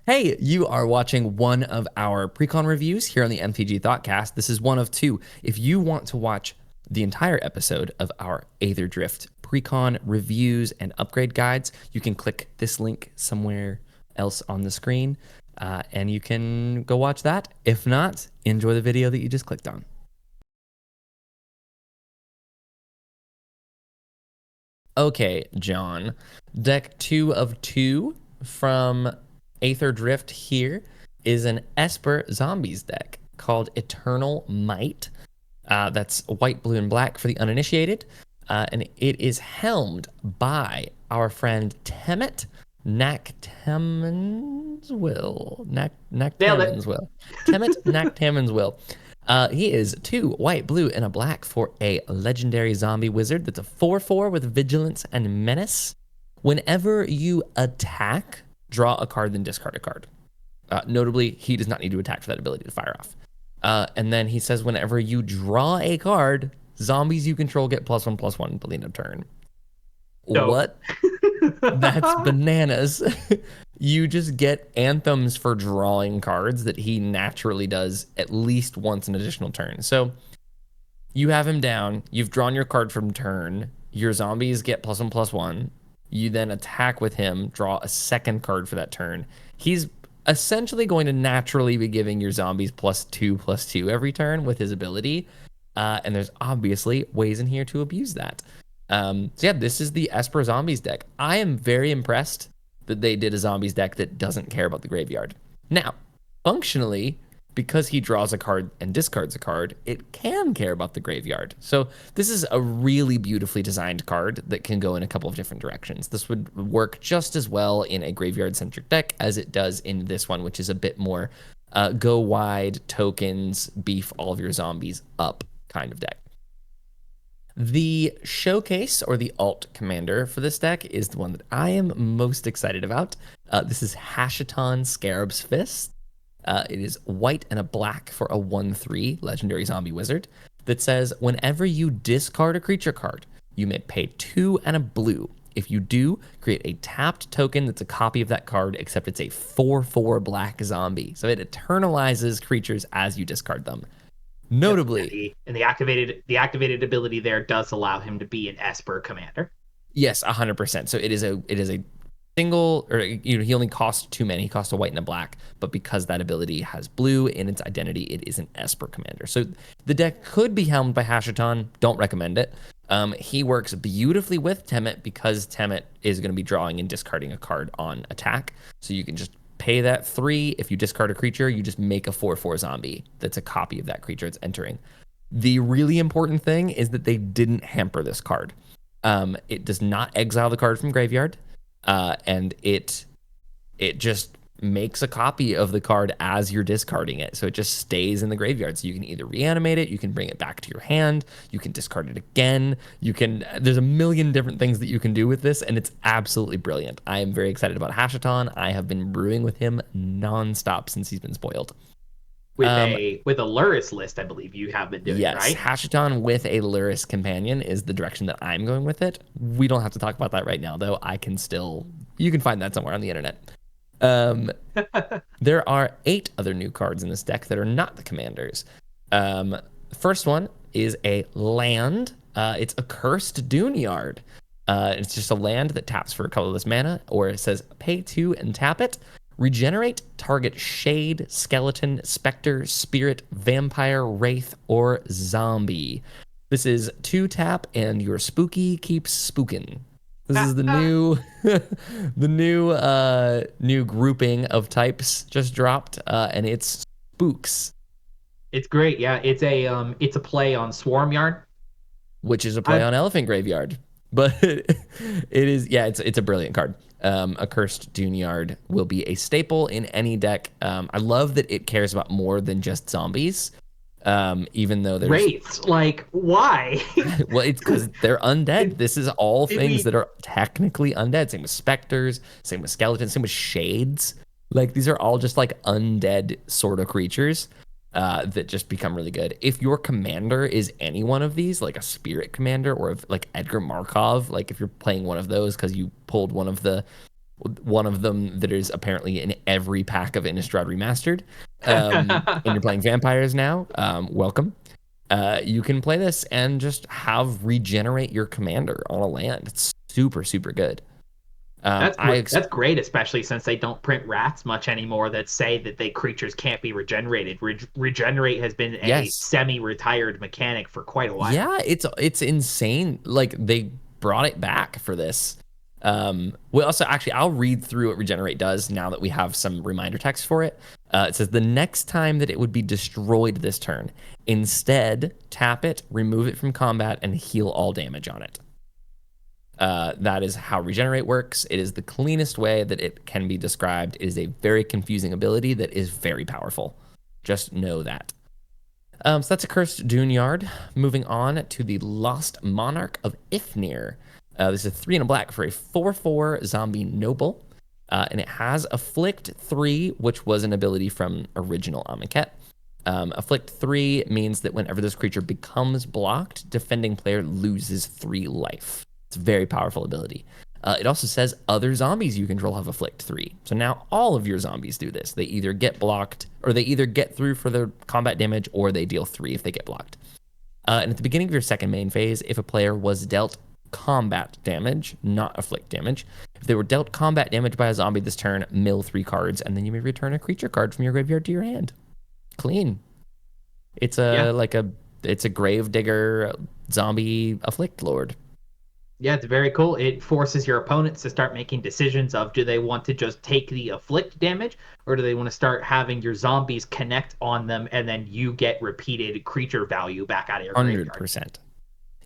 Hey, you are watching one of our precon reviews here on the MTG Thoughtcast. This is one of two. If you want to watch the entire episode of our Aetherdrift precon reviews and upgrade guides, you can click this link somewhere else on the screen, and you can go watch that. If not, enjoy the video that you just clicked on. Okay, John. Deck 2 of 2 from Aetherdrift here is an Esper Zombies deck called Eternal Might. That's white, blue, and black for the uninitiated. And it is helmed by our friend Temet Naktaman's-Will. Naktaman's-Will. Temet Naktaman's-Will. He is 2 white, blue, and a black for a legendary zombie wizard that's a 4/4 with vigilance and menace. Whenever you attack, draw a card, then discard a card. Notably, he does not need to attack for that ability to fire off. And then he says whenever you draw a card, zombies you control get +1/+1 until the end of turn. No. What? That's bananas. You just get anthems for drawing cards that he naturally does at least once an additional turn. So you have him down. You've drawn your card from turn. Your zombies get +1/+1. You then attack with him, draw a second card for that turn. He's essentially going to naturally be giving your zombies +2/+2 every turn with his ability. And there's obviously ways in here to abuse that. So yeah, this is the Esper Zombies deck. I am very impressed that they did a Zombies deck that doesn't care about the graveyard. Now, functionally, because he draws a card and discards a card, it can care about the graveyard. So this is a really beautifully designed card that can go in a couple of different directions. This would work just as well in a graveyard-centric deck as it does in this one, which is a bit more go wide, tokens, beef all of your zombies up kind of deck. The showcase or the alt commander for this deck is the one that I am most excited about. This is Hashaton Scarab's Fist. It is white and a black for a 1/3 legendary zombie wizard that says whenever you discard a creature card, you may pay 2 and a blue. If you do, create a tapped token that's a copy of that card, except it's a 4/4 black zombie. So it eternalizes creatures as you discard them. Notably, and the activated ability there does allow him to be an Esper commander. yes, 100%. So it is a single, or he only costs 2 mana. He costs a white and a black, but because that ability has blue in its identity, it is an Esper commander. So the deck could be helmed by Hashaton. Don't recommend it. He works beautifully with Temet because Temet is going to be drawing and discarding a card on attack. So you can just pay that 3. If you discard a creature, you just make a 4/4 zombie that's a copy of that creature it's entering. The really important thing is that they didn't hamper this card. It does not exile the card from graveyard, and it just makes a copy of the card as you're discarding it. So it just stays in the graveyard. So you can either reanimate it, you can bring it back to your hand, you can discard it again. There's a million different things that you can do with this, and it's absolutely brilliant. I am very excited about Hashaton. I have been brewing with him nonstop since he's been spoiled. With a Luris list, I believe you have been doing, yes, right? Hashaton with a Luris companion is the direction that I'm going with it. We don't have to talk about that right now, though. You can find that somewhere on the internet. There are 8 other new cards in this deck that are not the commanders. The first one is a land. It's a Cursed Duneyard. It's just a land that taps for colorless mana, or it says pay 2 and tap it. Regenerate target shade, skeleton, specter, spirit, vampire, wraith, or zombie. This is 2 tap, and your spooky keeps spookin'. This is the new grouping of types just dropped, and it's spooks. It's great. Yeah, it's a play on Swarm Yarn, which is a play on Elephant Graveyard. But it's a brilliant card. A Cursed Duneyard will be a staple in any deck. I love that it cares about more than just zombies. Even though there's wraiths, like why? Well, it's because they're undead. This is all things that are technically undead. Same with specters, same with skeletons, same with shades. Like these are all just like undead sort of creatures that just become really good. If your commander is any one of these, like a spirit commander or like Edgar Markov, like if you're playing one of those because you pulled one of the one of them that is apparently in every pack of Innistrad Remastered. And you're playing vampires now, welcome. You can play this and just have regenerate your commander on a land. It's super, super good. That's great, especially since they don't print rats much anymore that say that creatures can't be regenerated. Regenerate has been a Yes. semi-retired mechanic for quite a while. Yeah, it's insane. Like they brought it back for this. We also actually I'll read through what regenerate does now that we have some reminder text for it. It says the next time that it would be destroyed this turn, instead tap it, remove it from combat, and heal all damage on it. That is how regenerate works. It is the cleanest way that it can be described. It is a very confusing ability that is very powerful. Just know that. So that's a Cursed Duneyard. Moving on to the Lost Monarch of Ifnir. This is a 3 and a black for a 4/4 zombie noble. And it has Afflict 3, which was an ability from original Amonkhet. Afflict 3 means that whenever this creature becomes blocked, defending player loses 3 life. It's a very powerful ability. It also says other zombies you control have Afflict 3. So now all of your zombies do this. They either get blocked, or they either get through for their combat damage, or they deal 3 if they get blocked. And at the beginning of your second main phase, if a player was dealt combat damage, not Afflict damage, if they were dealt combat damage by a zombie this turn, mill 3 cards, and then you may return a creature card from your graveyard to your hand. Clean. It's it's a grave digger zombie Afflict Lord. Yeah, it's very cool. It forces your opponents to start making decisions of, do they want to just take the afflict damage, or do they want to start having your zombies connect on them, and then you get repeated creature value back out of your 100%. graveyard.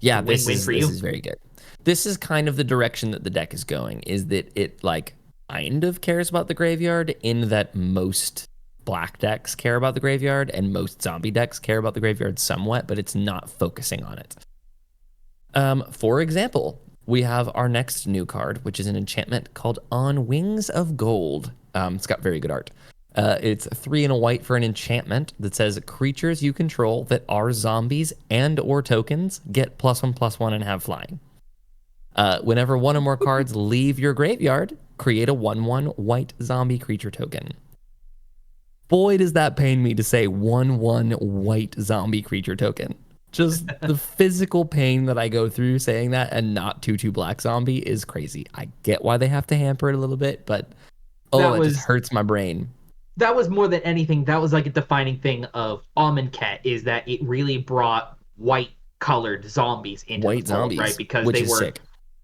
Yeah, this is very good. This is kind of the direction that the deck is going, is that it like kind of cares about the graveyard, in that most black decks care about the graveyard and most zombie decks care about the graveyard somewhat, but it's not focusing on it. For example, we have our next new card, which is an enchantment called On Wings of Gold. It's got very good art. It's 3 and a white for an enchantment that says creatures you control that are zombies and or tokens get +1/+1 and have flying. Whenever one or more cards leave your graveyard, create a 1/1 white zombie creature token. Boy, does that pain me to say 1/1 white zombie creature token. Just the physical pain that I go through saying that and not 2/2 black zombie is crazy. I get why they have to hamper it a little bit, but it just hurts my brain. That was more than anything. That was like a defining thing of Amonkhet, is that it really brought white colored zombies into white the fold, zombies, right? Because which they is were sick.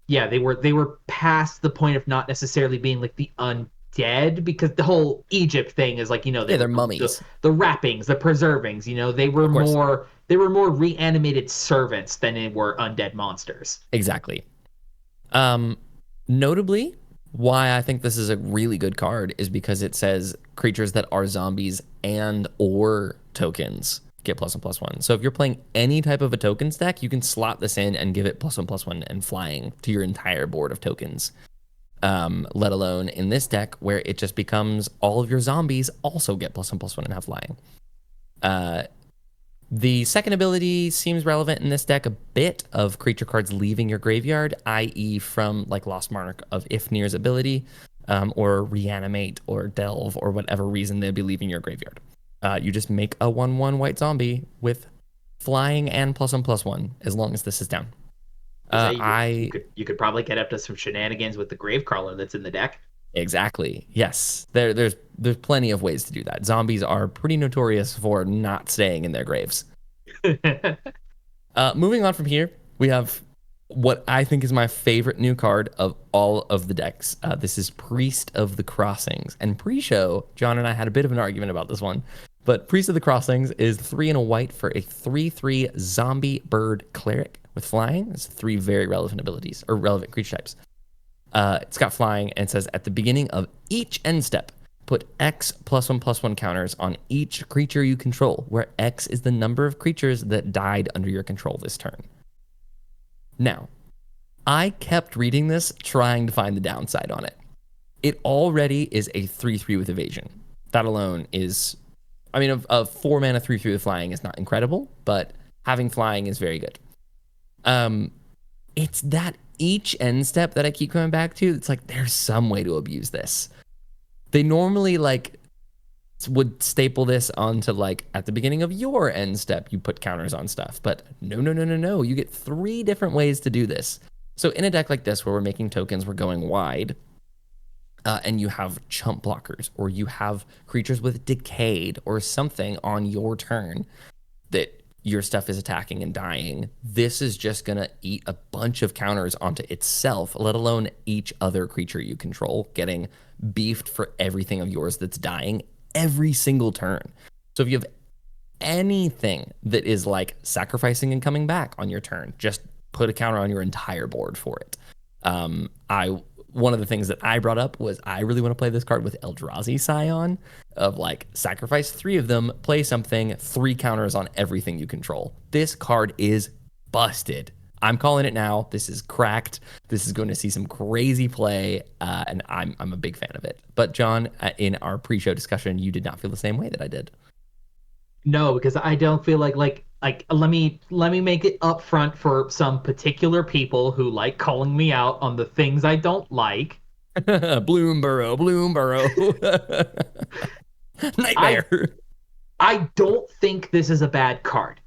Yeah, they were past the point of not necessarily being like the undead, because the whole Egypt thing is like, they're mummies. The wrappings, the preservings, they were more reanimated servants than they were undead monsters. Exactly. Notably, why I think this is a really good card is because it says creatures that are zombies and or tokens get +1/+1. So if you're playing any type of a tokens deck, you can slot this in and give it +1/+1 and flying to your entire board of tokens. Let alone in this deck where it just becomes all of your zombies also get +1/+1 and have flying. The second ability seems relevant in this deck a bit, of creature cards leaving your graveyard, i.e. from like Lost Monarch of Ifnir's ability, or reanimate or delve or whatever reason they'd be leaving your graveyard. You just make a 1/1 white zombie with flying and +1/+1 as long as this is down. You could probably get up to some shenanigans with the Gravecrawler that's in the deck. Exactly. Yes. There's plenty of ways to do that. Zombies are pretty notorious for not staying in their graves. Moving on from here, we have what I think is my favorite new card of all of the decks. This is Priest of the Crossings. And pre-show, John and I had a bit of an argument about this one. But Priest of the Crossings is 3 and a white for a 3/3 zombie bird cleric with flying. It's 3 very relevant abilities, or relevant creature types. It's got flying, and it says at the beginning of each end step, put X +1/+1 counters on each creature you control, where X is the number of creatures that died under your control this turn. Now, I kept reading this trying to find the downside on it. It already is a 3/3 with evasion. That alone is, a 4 mana 3/3 with flying is not incredible, but having flying is very good. It's that each end step that I keep coming back to, it's like there's some way to abuse this. They normally like would staple this onto like at the beginning of your end step, you put counters on stuff. But no. You get 3 different ways to do this. So in a deck like this, where we're making tokens, we're going wide, and you have chump blockers, or you have creatures with decayed or something on your turn that your stuff is attacking and dying, this is just going to eat a bunch of counters onto itself, let alone each other creature you control, getting beefed for everything of yours that's dying every single turn. So if you have anything that is like sacrificing and coming back on your turn, just put a counter on your entire board for it. One of the things that I brought up was I really want to play this card with Eldrazi Scion, of like sacrifice 3 of them, play something, 3 counters on everything you control. This card is busted. I'm calling it now. This is cracked. This is going to see some crazy play, and I'm a big fan of it. But John, in our pre-show discussion, you did not feel the same way that I did. No, because I don't feel like let me make it upfront for some particular people who like calling me out on the things I don't like. Bloomborough. Nightmare. I don't think this is a bad card.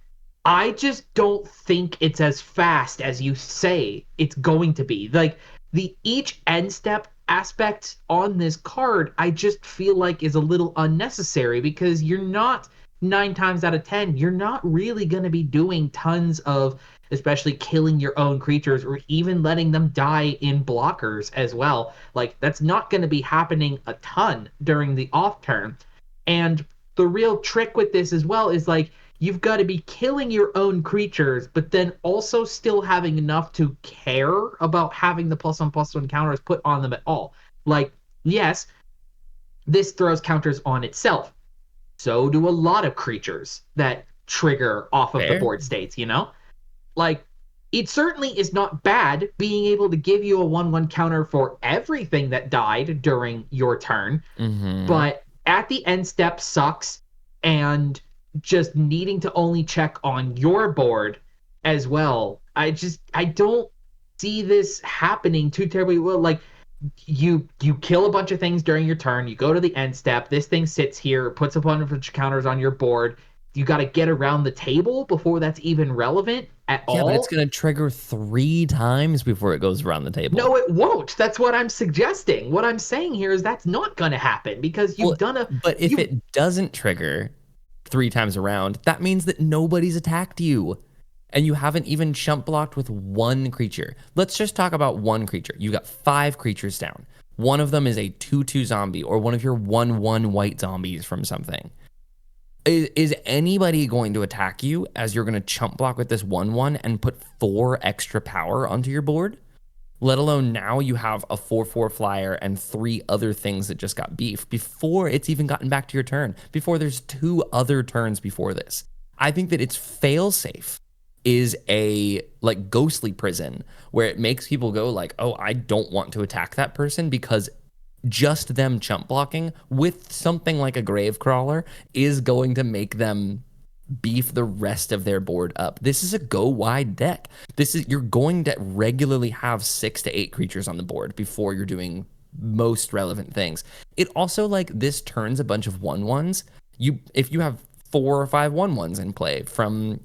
I just don't think it's as fast as you say it's going to be. Like the each end step aspect on this card, I just feel like is a little unnecessary because you're not 9 times out of 10, you're not really going to be doing tons of, especially killing your own creatures or even letting them die in blockers as well. Like that's not going to be happening a ton during the off turn. And the real trick with this as well is like you've got to be killing your own creatures, but then also still having enough to care about having the +1/+1 counters put on them at all. Like, yes, this throws counters on itself. So do a lot of creatures that trigger off of the board states, you know? Like, it certainly is not bad being able to give you a 1/1 counter for everything that died during your turn, but at the end step sucks, and just needing to only check on your board as well. I don't see this happening too terribly well. Like, you kill a bunch of things during your turn, you go to the end step, this thing sits here, puts a bunch of counters on your board, you got to get around the table before that's even relevant at all. Yeah, but it's going to trigger 3 times before it goes around the table. No, it won't. That's what I'm suggesting. What I'm saying here is that's not going to happen because you've done a... But if it doesn't trigger 3 times around, that means that nobody's attacked you. And you haven't even chump blocked with 1 creature. Let's just talk about 1 creature. You got 5 creatures down. One of them is a 2/2 zombie or one of your 1/1 white zombies from something. Is anybody going to attack you as you're going to chump block with this 1/1 and put 4 extra power onto your board? Let alone now you have a 4/4 flyer and 3 other things that just got beef before it's even gotten back to your turn, before there's 2 other turns before this. I think that it's fail-safe is a like ghostly prison where it makes people go like, oh, I don't want to attack that person because just them chump blocking with something like a grave crawler is going to make them beef the rest of their board up. This is a go wide deck. You're going to regularly have 6 to 8 creatures on the board before you're doing most relevant things. It also like this turns a bunch of 1/1s. If you have 4 or 5 1/1s in play from,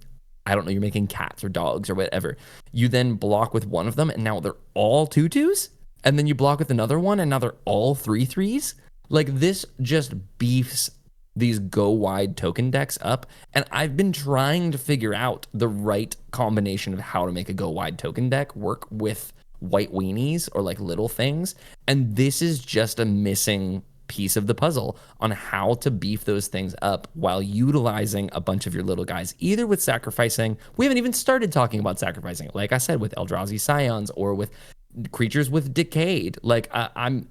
I don't know, you're making cats or dogs or whatever. You then block with one of them, and now they're all 2/2s. And then you block with another one, and now they're all 3/3s. Like, this just beefs these go wide token decks up. And I've been trying to figure out the right combination of how to make a go wide token deck work with white weenies or like little things. And this is just a missing piece of the puzzle on how to beef those things up while utilizing a bunch of your little guys, either with sacrificing. We haven't even started talking about sacrificing, like I said, with Eldrazi Scions or with creatures with decayed. Like, I'm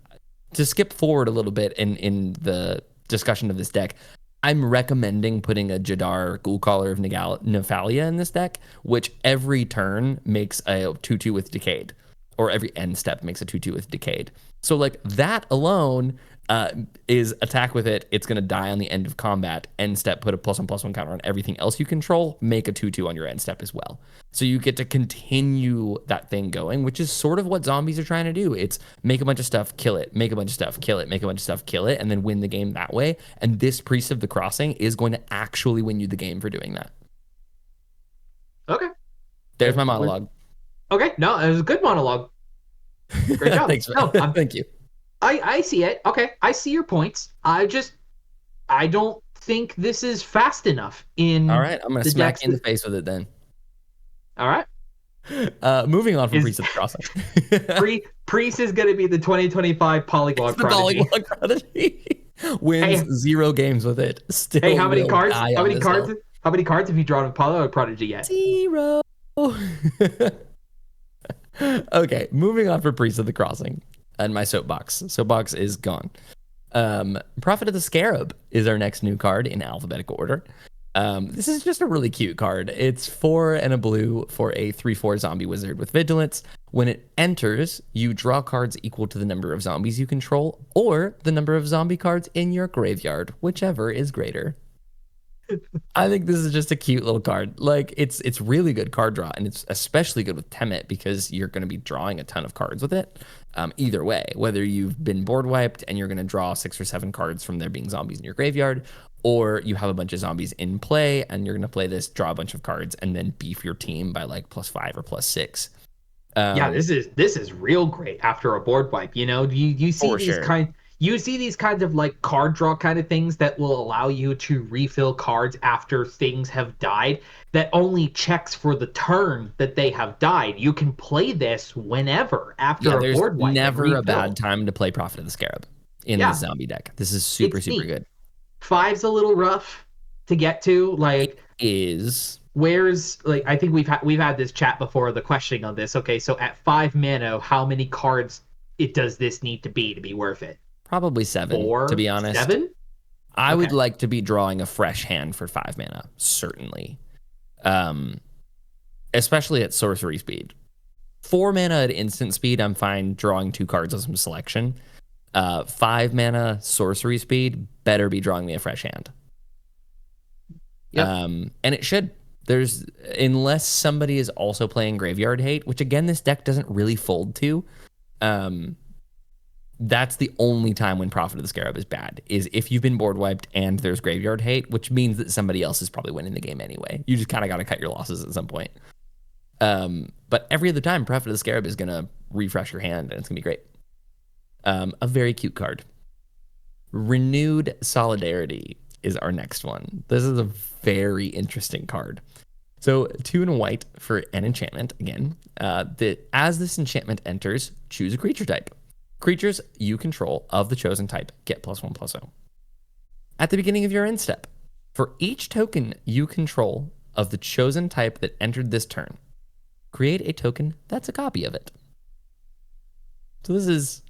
to skip forward a little bit in the discussion of this deck, I'm recommending putting a Jadar Ghoulcaller of Nephalia in this deck, which every turn makes a 2/2 with decayed, or every end step makes a 2/2 with decayed. So like that alone, is attack with it. It's going to die on the end of combat. End step, put a +1/+1 counter on everything else you control. Make a 2/2 on your end step as well. So you get to continue that thing going, which is sort of what zombies are trying to do. It's make a bunch of stuff, kill it, make a bunch of stuff, kill it, make a bunch of stuff, kill it, and then win the game that way. And this Priest of the Crossing is going to actually win you the game for doing that. Okay. There's my monologue. Okay, no, it was a good monologue. Great job. Thanks, no, thank you. I see it. Okay, I see your points. I don't think this is fast enough in. All right, I'm gonna smack you in the face with it then. All right. Moving on from Priest of the Crossing. Priest is going to be the 2025 Polyglot Prodigy. Polyglot Prodigy. Wins 0 games with it. Still hey, how many cards? How many cards? Hill. How many cards have you drawn with Polyglot Prodigy yet? 0. Okay, moving on for Priest of the Crossing. And my soapbox. Soapbox is gone. Prophet of the Scarab is our next new card in alphabetical order. This is just a really cute card. It's 4 and a blue for a 3/4 zombie wizard with vigilance. When it enters, you draw cards equal to the number of zombies you control or the number of zombie cards in your graveyard, whichever is greater. I think this is just a cute little card. Like it's really good card draw, and it's especially good with Temet because you're going to be drawing a ton of cards with it. Either way, whether you've been board wiped and you're going to draw 6 or 7 cards from there being zombies in your graveyard, or you have a bunch of zombies in play and you're going to play this, draw a bunch of cards, and then beef your team by like +5 or +6. Yeah, this is real great after a board wipe. You know, you see these you see these kinds of like card draw kind of things that will allow you to refill cards after things have died that only checks for the turn that they have died. You can play this whenever after a board wipe. Never a bad time to play Prophet of the Scarab in the zombie deck. This is super good. 5's a little rough to get to. Like it is. Where's like I think we've had this chat before, the questioning on this. Okay, so at 5 mana, how many cards does this need to be worth it? Probably 7, 4, to be honest. 7? I would like to be drawing a fresh hand for 5 mana, certainly. Especially at sorcery speed. 4 mana at instant speed, I'm fine drawing 2 cards of some selection. 5 mana sorcery speed, better be drawing me a fresh hand. Yep. And it should. Unless somebody is also playing Graveyard Hate, which again, this deck doesn't really fold to. That's the only time when Prophet of the Scarab is bad, is if you've been board wiped and there's Graveyard Hate, which means that somebody else is probably winning the game anyway. You just kind of got to cut your losses at some point. But every other time, Prophet of the Scarab is going to refresh your hand, and it's going to be great. A very cute card. Renewed Solidarity is our next one. This is a very interesting card. So 2 and a white for an enchantment, again. As this enchantment enters, choose a creature type. Creatures you control of the chosen type get +1/+0. At the beginning of your end step, for each token you control of the chosen type that entered this turn, create a token that's a copy of it. So this is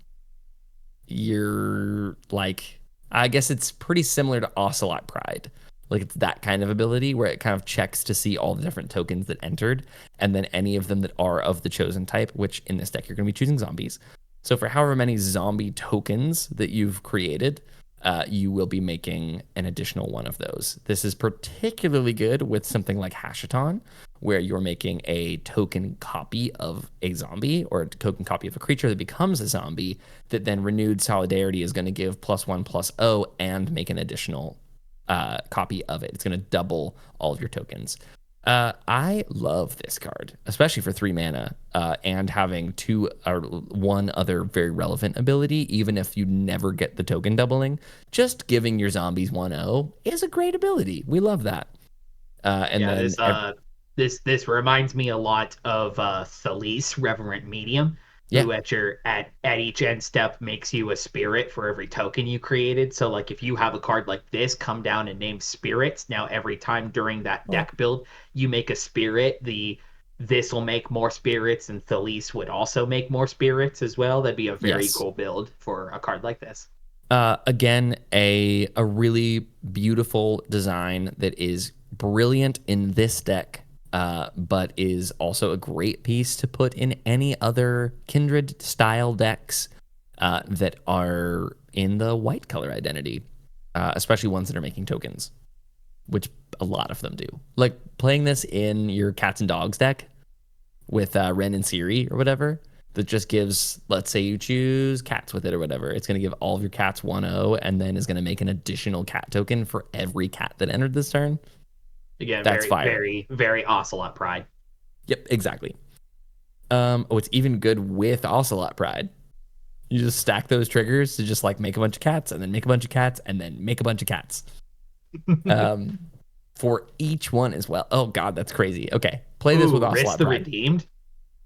I guess it's pretty similar to Ocelot Pride. Like it's that kind of ability where it kind of checks to see all the different tokens that entered, and then any of them that are of the chosen type, which in this deck you're going to be choosing zombies. So for however many zombie tokens that you've created, you will be making an additional one of those. This is particularly good with something like Hashaton, where you're making a token copy of a zombie or a token copy of a creature that becomes a zombie that then Renewed Solidarity is going to give +1/+0 and make an additional copy of it. It's going to double all of your tokens. I love this card, especially for 3 mana and having 2 or 1 other very relevant ability. Even if you never get the token doubling, just giving your zombies 1/0 is a great ability. We love that. This reminds me a lot of Thalise, Reverent Medium, who at each end step makes you a spirit for every token you created. So like if you have a card like this, come down and name spirits. Now every time during that deck build you make a spirit, this will make more spirits, and Thalise would also make more spirits as well. That'd be a very cool build for a card like this. Again, a really beautiful design that is brilliant in this deck. But is also a great piece to put in any other Kindred style decks that are in the white color identity, especially ones that are making tokens, which a lot of them do. Like playing this in your cats and dogs deck with Ren and Siri or whatever, that just gives, let's say you choose cats with it or whatever, it's going to give all of your cats 1/0 and then is going to make an additional cat token for every cat that entered this turn. Again, That's very, fire. very, very Ocelot Pride. Yep, exactly. It's even good with Ocelot Pride. You just stack those triggers to just like make a bunch of cats and then make a bunch of cats and then make a bunch of cats. For each one as well. Oh god, that's crazy. Okay, play this with Ocelot Risk the Pride. Redeemed.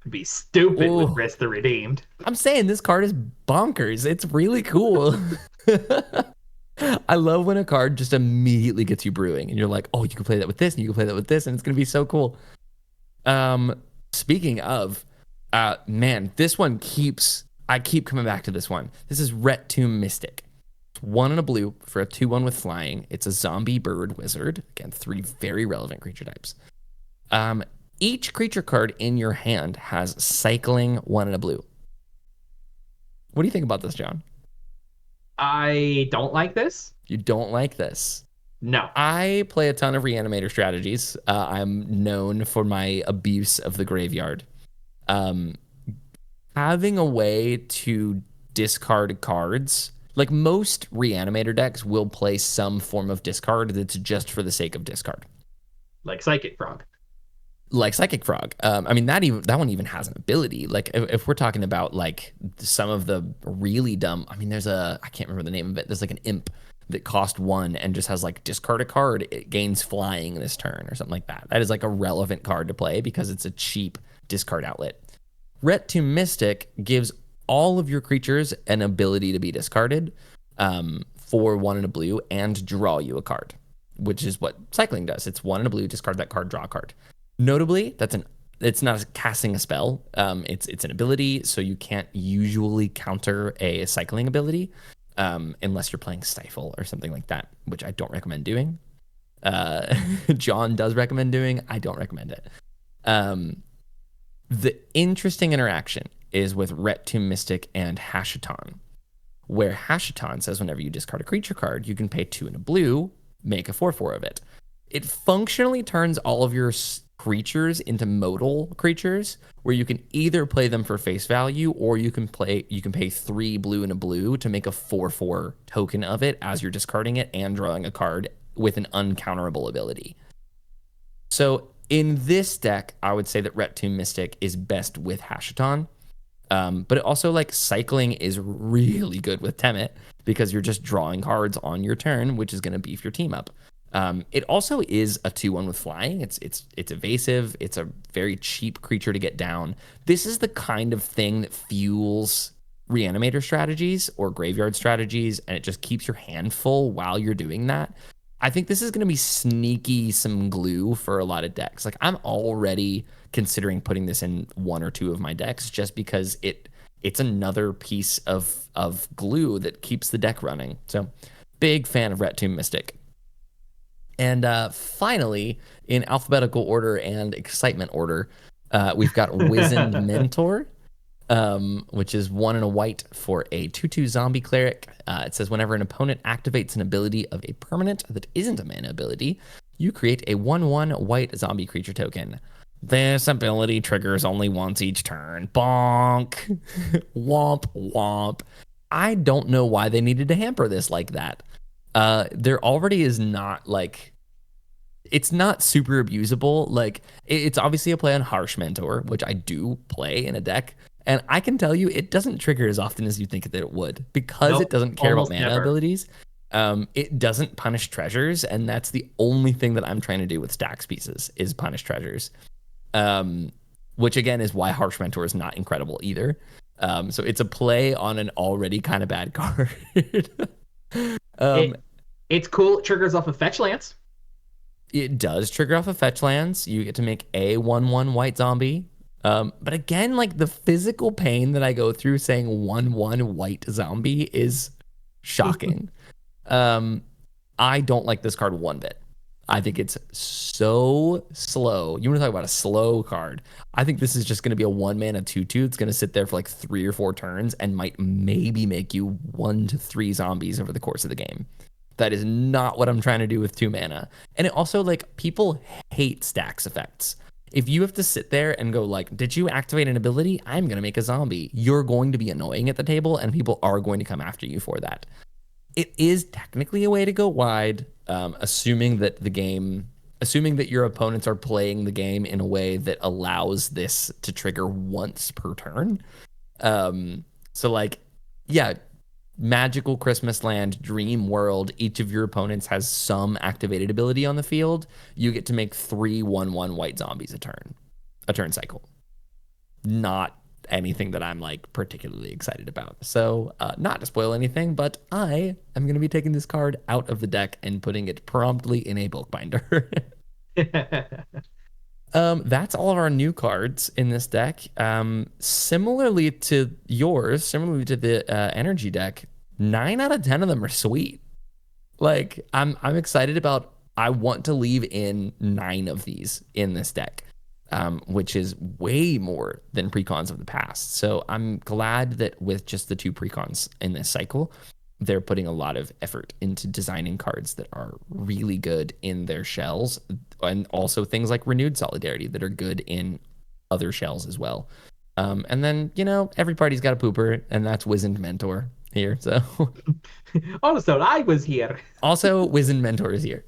Would be stupid with Risk the Redeemed. I'm saying this card is bonkers. It's really cool. I love when a card just immediately gets you brewing and you're like, oh, you can play that with this and you can play that with this and it's going to be so cool. Speaking of, man, this one I keep coming back to this one. This is Ret Tomb Mystic. It's 1 and a blue for a 2/1 with flying. It's a zombie bird wizard. Again, 3 very relevant creature types. Each creature card in your hand has cycling 1 and a blue. What do you think about this, John? I don't like this. You don't like this? No. I play a ton of reanimator strategies. I'm known for my abuse of the graveyard. Having a way to discard cards, like most reanimator decks will play some form of discard that's just for the sake of discard. Like Psychic Frog. I mean, that one even has an ability. Like if we're talking about like some of the really dumb, I mean, I can't remember the name of it. There's like an imp that cost 1 and just has like discard a card. It gains flying this turn or something like that. That is like a relevant card to play because it's a cheap discard outlet. Ret Tomb Mystic gives all of your creatures an ability to be discarded for 1 and a blue and draw you a card, which is what cycling does. It's 1 and a blue, discard that card, draw a card. Notably, it's not casting a spell. It's an ability, so you can't usually counter a cycling ability unless you're playing Stifle or something like that, which I don't recommend doing. John does recommend doing. I don't recommend it. The interesting interaction is with Ret Tomb Mystic and Hashiton, where Hashiton says whenever you discard a creature card, you can pay 2 and a blue, make a 4/4 of it. It functionally turns all of your creatures into modal creatures, where you can either play them for face value or you can pay 3 blue and a blue to make a 4/4 token of it as you're discarding it and drawing a card with an uncounterable ability. So in this deck, I would say that Ret Tomb Mystic is best with Hashiton. But it also, like, cycling is really good with Temet because you're just drawing cards on your turn, which is going to beef your team up. It also is a 2/1 with flying. It's evasive. It's a very cheap creature to get down. This is the kind of thing that fuels reanimator strategies or graveyard strategies, and it just keeps your hand full while you're doing that. I think this is going to be sneaky some glue for a lot of decks. Like, I'm already considering putting this in 1 or 2 of my decks just because it's another piece of glue that keeps the deck running. So, big fan of Ret Tomb Mystic. And finally, in alphabetical order and excitement order, we've got Wizened Mentor, which is 1 and a white for a 2/2 zombie cleric. It says whenever an opponent activates an ability of a permanent that isn't a mana ability, you create a 1/1 white zombie creature token. This ability triggers only once each turn. Bonk. Womp womp. I don't know why they needed to hamper this like that. There already is not, like, it's not super abusable. Like, it's obviously a play on Harsh Mentor, which I do play in a deck. And I can tell you, it doesn't trigger as often as you think that it would because it doesn't care about mana abilities. It doesn't punish treasures, and that's the only thing that I'm trying to do with stacks pieces is punish treasures. Which again is why Harsh Mentor is not incredible either. So it's a play on an already kind of bad card. It's cool. It triggers off of fetch lands. It does trigger off of fetch lands. You get to make a 1/1 white zombie. But again, like, the physical pain that I go through saying 1/1 white zombie is shocking. I don't like this card one bit. I think it's so slow. You want to talk about a slow card? I think this is just going to be a 1-mana 2/2. It's going to sit there for like 3 or 4 turns and might maybe make you 1 to 3 zombies over the course of the game. That is not what I'm trying to do with 2 mana. And it also, like, people hate stacks effects. If you have to sit there and go like, did you activate an ability? I'm going to make a zombie. You're going to be annoying at the table and people are going to come after you for that. It is technically a way to go wide, assuming that your opponents are playing the game in a way that allows this to trigger once per turn. So like, yeah, Magical Christmas Land, Dream World, each of your opponents has some activated ability on the field. You get to make 3 1/1 white zombies a turn cycle. Not anything that I'm like particularly excited about. So not to spoil anything, but I am going to be taking this card out of the deck and putting it promptly in a bulk binder. That's all of our new cards in this deck. Similarly to the energy deck, 9 out of 10 of them are sweet. Like I'm excited about. I want to leave in 9 of these in this deck, which is way more than precons of the past. So I'm glad that with just the 2 precons in this cycle, they're putting a lot of effort into designing cards that are really good in their shells, and also things like Renewed Solidarity that are good in other shells as well. And then, every party's got a pooper, and that's Wizened Mentor here. So Also, I was here. also Wizened Mentor is here.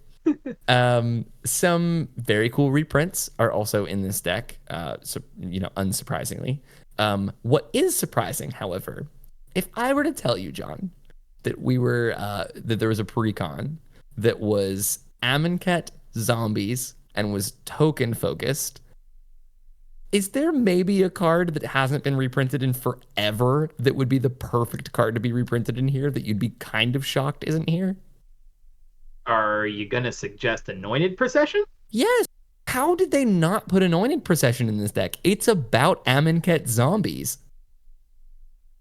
Some very cool reprints are also in this deck, unsurprisingly. What is surprising, however, if I were to tell you, John, that there was a precon that was Amonkhet zombies and was token focused, is there maybe a card that hasn't been reprinted in forever that would be the perfect card to be reprinted in here that you'd be kind of shocked isn't here? Are you gonna suggest Anointed Procession? Yes. How did they not put Anointed Procession in this deck? It's about Amonkhet zombies.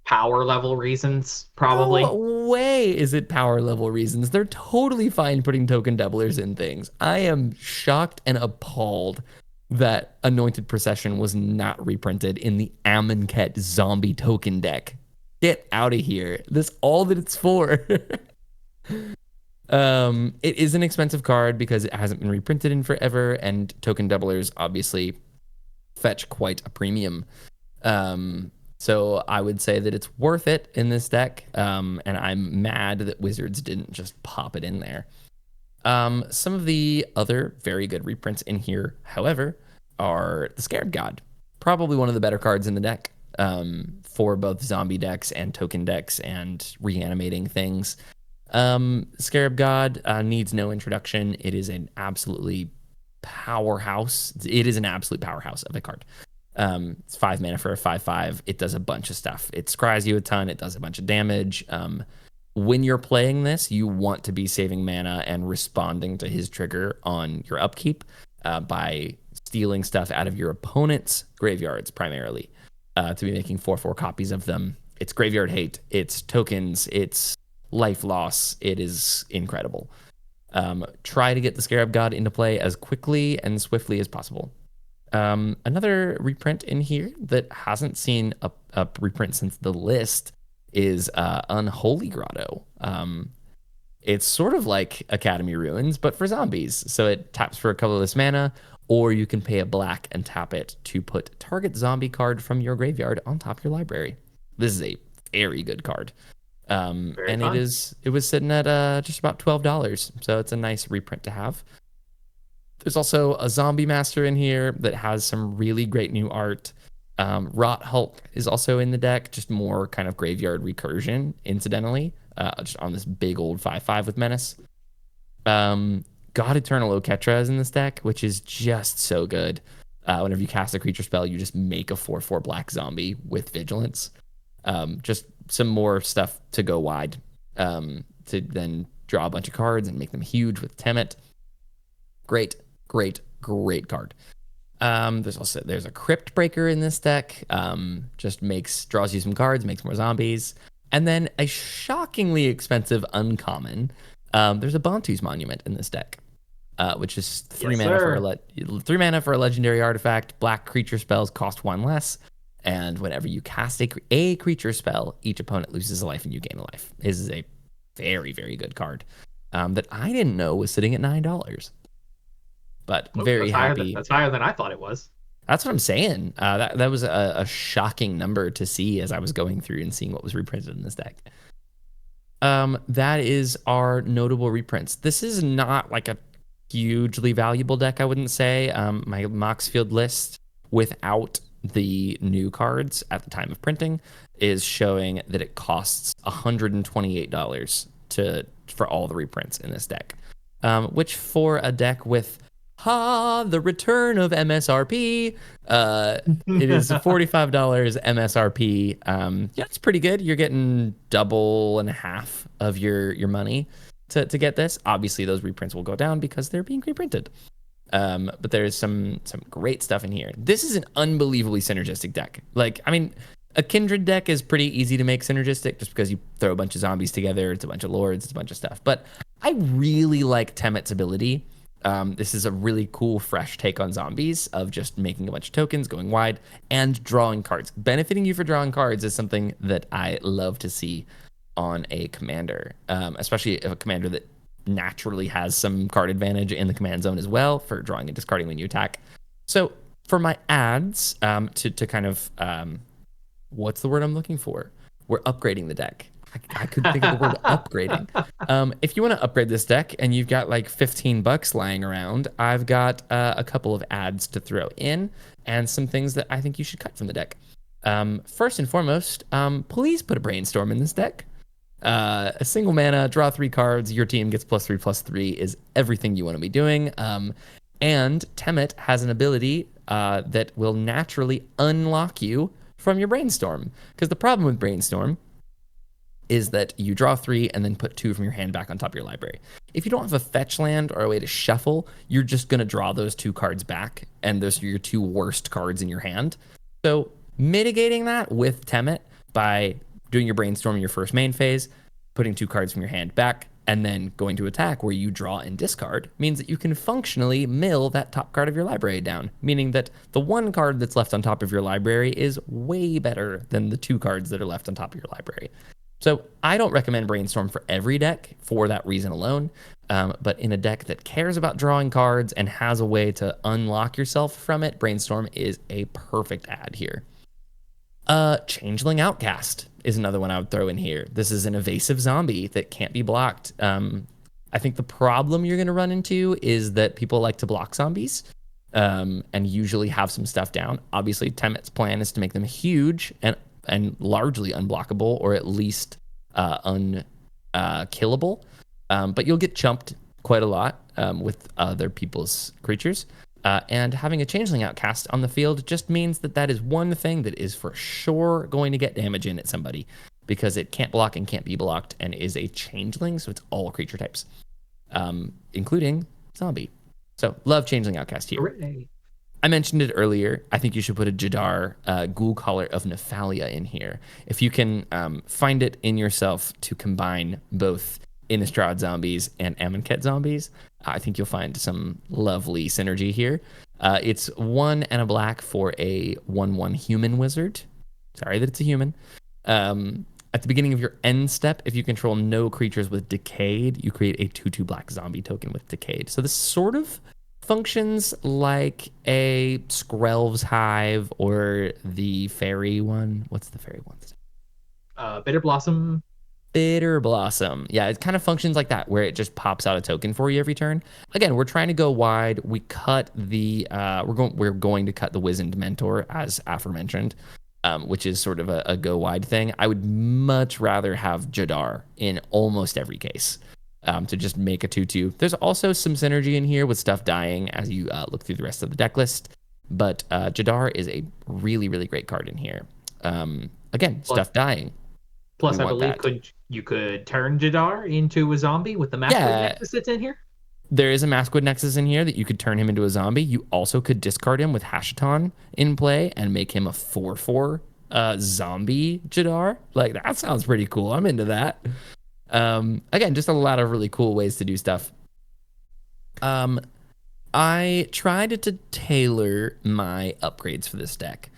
Power level reasons, probably. No way is it power level reasons. They're totally fine putting token doublers in things. I am shocked and appalled that Anointed Procession was not reprinted in the Amonkhet zombie token deck. Get out of here. That's all that it's for. It is an expensive card because it hasn't been reprinted in forever, and token doublers obviously fetch quite a premium. So I would say that it's worth it in this deck, and I'm mad that Wizards didn't just pop it in there. Some of the other very good reprints in here, however, are the Scarab God. Probably one of the better cards in the deck, for both zombie decks and token decks and reanimating things. Scarab God needs no introduction. It is an absolutely powerhouse. It is an absolute powerhouse of a card. It's 5 mana for a 5/5. It does a bunch of stuff. It scries you a ton. It does a bunch of damage. When you're playing this, you want to be saving mana and responding to his trigger on your upkeep by stealing stuff out of your opponent's graveyards primarily, to be making 4/4 copies of them. It's graveyard hate. It's tokens. It's life loss. It is incredible. Try to get the Scarab God into play as quickly and swiftly as possible. Another reprint in here that hasn't seen a reprint since the list is Unholy Grotto. It's sort of like Academy Ruins, but for zombies. So it taps for a colorless mana, or you can pay a black and tap it to put target zombie card from your graveyard on top of your library. This is a very good card. And fun. it was sitting at just about $12. So it's a nice reprint to have. There's also a Zombie Master in here that has some really great new art. Rot Hulk is also in the deck, just more kind of graveyard recursion, incidentally, just on this big old 5/5 with Menace. God Eternal Oketra is in this deck, which is just so good. Whenever you cast a creature spell, you just make a 4/4 black zombie with Vigilance. Just some more stuff to go wide, to then draw a bunch of cards and make them huge with Temet. Great card. There's a Crypt Breaker in this deck. Just draws you some cards, makes more zombies. And then a shockingly expensive uncommon. There's a Bantu's Monument in this deck. which is Yes, sir. 3 mana for a legendary artifact. Black creature spells cost 1 less. And whenever you cast a creature spell, each opponent loses a life and you gain a life. This is a very, very good card that I didn't know was sitting at $9. But Oh, very happy. that's higher than I thought it was. That's what I'm saying. That was a shocking number to see as I was going through and seeing what was reprinted in this deck. That is our notable reprints. This is not like a hugely valuable deck, I wouldn't say. My Moxfield list without the new cards at the time of printing is showing that it costs $128 for all the reprints in this deck, which for a deck with the return of MSRP, it is $45 MSRP. Yeah, it's pretty good. You're getting double and a half of your money to get this. Obviously, those reprints will go down because they're being reprinted. But there's some great stuff in here. This is an unbelievably synergistic deck. Like, I mean, a Kindred deck is pretty easy to make synergistic just because you throw a bunch of zombies together. It's a bunch of lords. It's a bunch of stuff. But I really like Temet's ability. This is a really cool, fresh take on zombies of just making a bunch of tokens, going wide, and drawing cards. Benefiting you for drawing cards is something that I love to see on a commander, especially a commander that naturally has some card advantage in the command zone as well for drawing and discarding when you attack. So for my ads, to kind of, what's the word I'm looking for? We're upgrading the deck. I couldn't think of the word upgrading. If you want to upgrade this deck and you've got like $15 lying around, I've got a couple of ads to throw in and some things that I think you should cut from the deck. First and foremost, please put a brainstorm in this deck. A single mana, draw 3 cards, your team gets +3/+3 is everything you want to be doing. And Temet has an ability that will naturally unlock you from your brainstorm. Because the problem with brainstorm is that you draw 3 and then put 2 from your hand back on top of your library. If you don't have a fetch land or a way to shuffle, you're just going to draw those 2 cards back, and those are your 2 worst cards in your hand. So mitigating that with Temet by doing your brainstorm in your first main phase, putting 2 cards from your hand back, and then going to attack where you draw and discard means that you can functionally mill that top card of your library down, meaning that the 1 card that's left on top of your library is way better than the 2 cards that are left on top of your library. So I don't recommend Brainstorm for every deck for that reason alone, but in a deck that cares about drawing cards and has a way to unlock yourself from it, Brainstorm is a perfect add here. Changeling Outcast is another one I would throw in here. This is an evasive zombie that can't be blocked. I think the problem you're going to run into is that people like to block zombies and usually have some stuff down. Obviously, Temet's plan is to make them huge and largely unblockable, or at least unkillable. But you'll get chumped quite a lot with other people's creatures. And having a Changeling Outcast on the field just means that is one thing that is for sure going to get damage in at somebody, because it can't block and can't be blocked and is a Changeling, so it's all creature types, including zombie. So love Changeling Outcast here. Hooray. I mentioned it earlier. I think you should put a Jadar, Ghoul Caller of Nephalia in here. If you can find it in yourself to combine both Innistrad zombies and Amonkhet zombies, I think you'll find some lovely synergy here. It's 1 and a black for a 1/1 human wizard. Sorry that it's a human. At the beginning of your end step, if you control no creatures with Decayed, you create a 2/2 black zombie token with Decayed. So this sort of functions like a Skrelv's Hive or the fairy one. What's the fairy one? Bitter Blossom. Bitter Blossom. Yeah, it kind of functions like that, where it just pops out a token for you every turn. Again, we're trying to go wide. We cut the we're going to cut the Wizened Mentor, as aforementioned, which is sort of a go wide thing. I would much rather have Jadar in almost every case. To just make a 2/2. There's also some synergy in here with stuff dying as you look through the rest of the deck list, but Jadar is a really, really great card in here. Again, stuff dying. Plus, I believe you could turn Jadar into a zombie with the Master Nexus that's in here? There is a Maskwood Nexus in here that you could turn him into a zombie. You also could discard him with Hashaton in play and make him a 4/4 zombie Jadar. Like, that sounds pretty cool. I'm into that. Again, just a lot of really cool ways to do stuff. Um, I tried to tailor my upgrades for this deck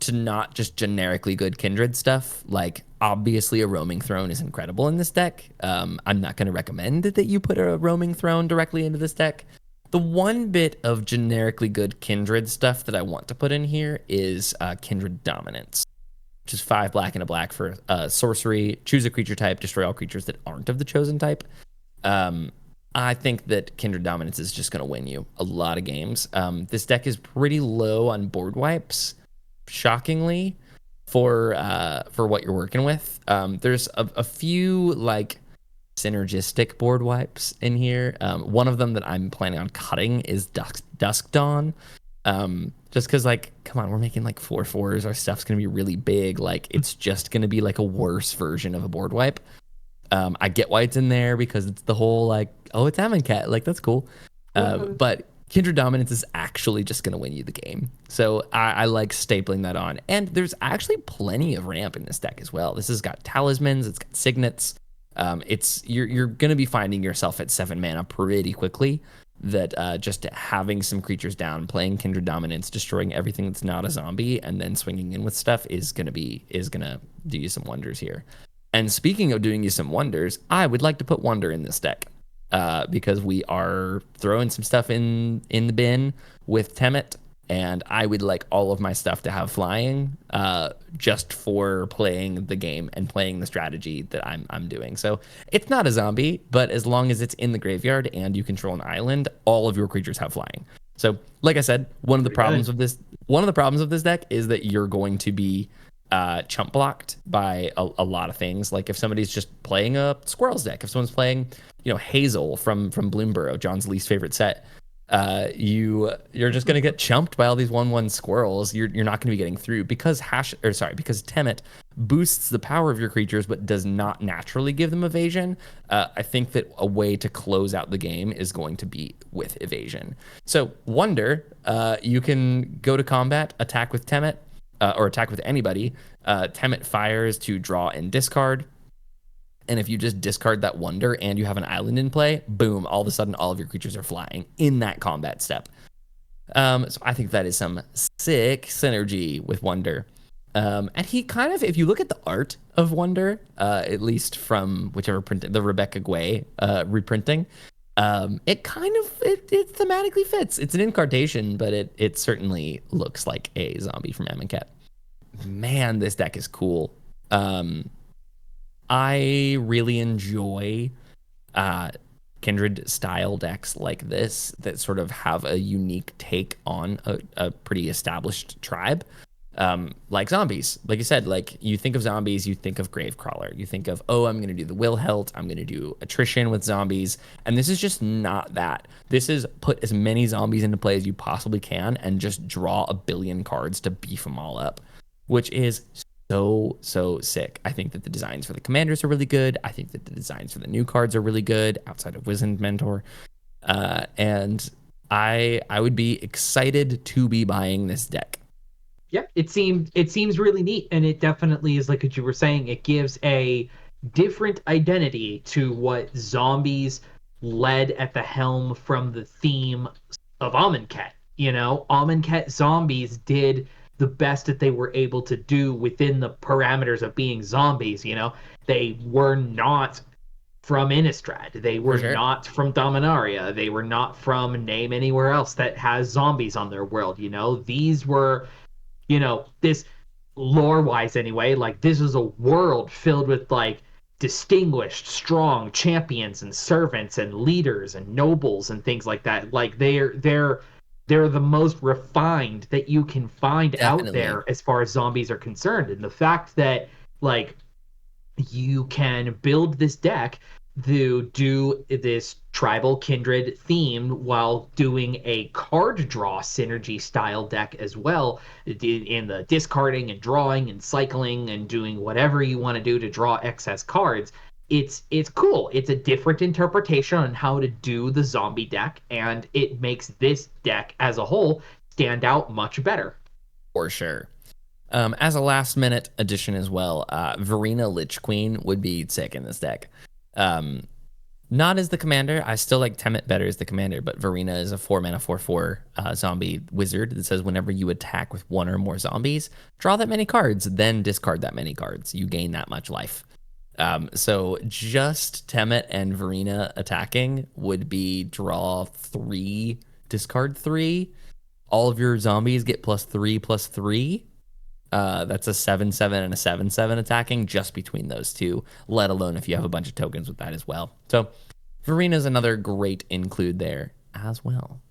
to not just generically good kindred stuff. Like, obviously, a roaming throne is incredible in this deck. I'm not going to recommend that you put a roaming throne directly into this deck. The one bit of generically good kindred stuff that I want to put in here is kindred dominance, which is 5 black and a black for sorcery. Choose a creature type, destroy all creatures that aren't of the chosen type. Um, I think that Kindred Dominance is just going to win you a lot of games. This deck is pretty low on board wipes, shockingly, for what you're working with. There's a few like synergistic board wipes in here. One of them that I'm planning on cutting is Dusk Dawn. Just because, like, come on, we're making like 4/4s. Our stuff's gonna be really big. Like, it's just gonna be like a worse version of a board wipe. I get why it's in there because it's the whole like, oh, it's Amonkhet, like that's cool. But Kindred Dominance is actually just going to win you the game. So I like stapling that on. And there's actually plenty of ramp in this deck as well. This has got talismans, it's got signets. It's you're going to be finding yourself at 7 mana pretty quickly. That just having some creatures down, playing Kindred Dominance, destroying everything that's not a zombie, and then swinging in with stuff is gonna do you some wonders here. And speaking of doing you some wonders, I would like to put Wonder in this deck because we are throwing some stuff in the bin with Temet, and I would like all of my stuff to have flying just for playing the game and playing the strategy that I'm doing. So it's not a zombie, but as long as it's in the graveyard and you control an island, all of your creatures have flying. So, like I said, one of the problems of this deck is that you're going to be chump blocked by a lot of things. Like if somebody's just playing a Squirrels deck, if someone's playing, Hazel from Bloomborough, John's least favorite set, you're just gonna get chumped by all these 1/1 squirrels. You're not gonna be getting through because because Temet boosts the power of your creatures but does not naturally give them evasion. I think that a way to close out the game is going to be with evasion. So Wonder, you can go to combat, attack with Temet. Or attack with anybody. Temet fires to draw and discard. And if you just discard that Wonder and you have an island in play, boom, all of a sudden all of your creatures are flying in that combat step. So I think that is some sick synergy with Wonder. And he kind of, if you look at the art of Wonder, at least from whichever print, the Rebecca Guay reprinting, it kind of it thematically fits. It's an incarnation, but it certainly looks like a zombie from Amonkhet. Man, this deck is cool. I really enjoy kindred style decks like this that sort of have a unique take on a pretty established tribe. Like zombies. Like you said, like you think of zombies, you think of Gravecrawler. You think of, oh, I'm going to do the Wilhelt. I'm going to do attrition with zombies. And this is just not that. This is put as many zombies into play as you possibly can and just draw a billion cards to beef them all up, which is so sick. I think that the designs for the commanders are really good. I think that the designs for the new cards are really good outside of Wizened Mentor. And I would be excited to be buying this deck. Yeah, it seems really neat, and it definitely is like what you were saying. It gives a different identity to what zombies led at the helm from the theme of Amonkhet. Amonkhet zombies did the best that they were able to do within the parameters of being zombies. They were not from Innistrad. They were not from Dominaria. They were not from name anywhere else that has zombies on their world. These were this lore wise anyway, like this is a world filled with like distinguished, strong champions and servants and leaders and nobles and things like that. Like they're the most refined that you can find out there as far as zombies are concerned. And the fact that like you can build this deck to do this tribal kindred theme while doing a card draw synergy style deck as well, in the discarding and drawing and cycling and doing whatever you want to do to draw excess cards. It's cool. It's a different interpretation on how to do the zombie deck, and it makes this deck as a whole stand out much better. For sure. As a last minute addition as well, Verena Lich Queen would be sick in this deck. Not as the commander. I still like Temet better as the commander, but Varina is a 4 mana 4/4 zombie wizard that says whenever you attack with one or more zombies, draw that many cards, then discard that many cards. You gain that much life. So just Temet and Varina attacking would be draw 3, discard 3. All of your zombies get +3/+3. That's a 7/7 and a 7/7 attacking just between those two, let alone if you have a bunch of tokens with that as well. So Varina's another great include there as well.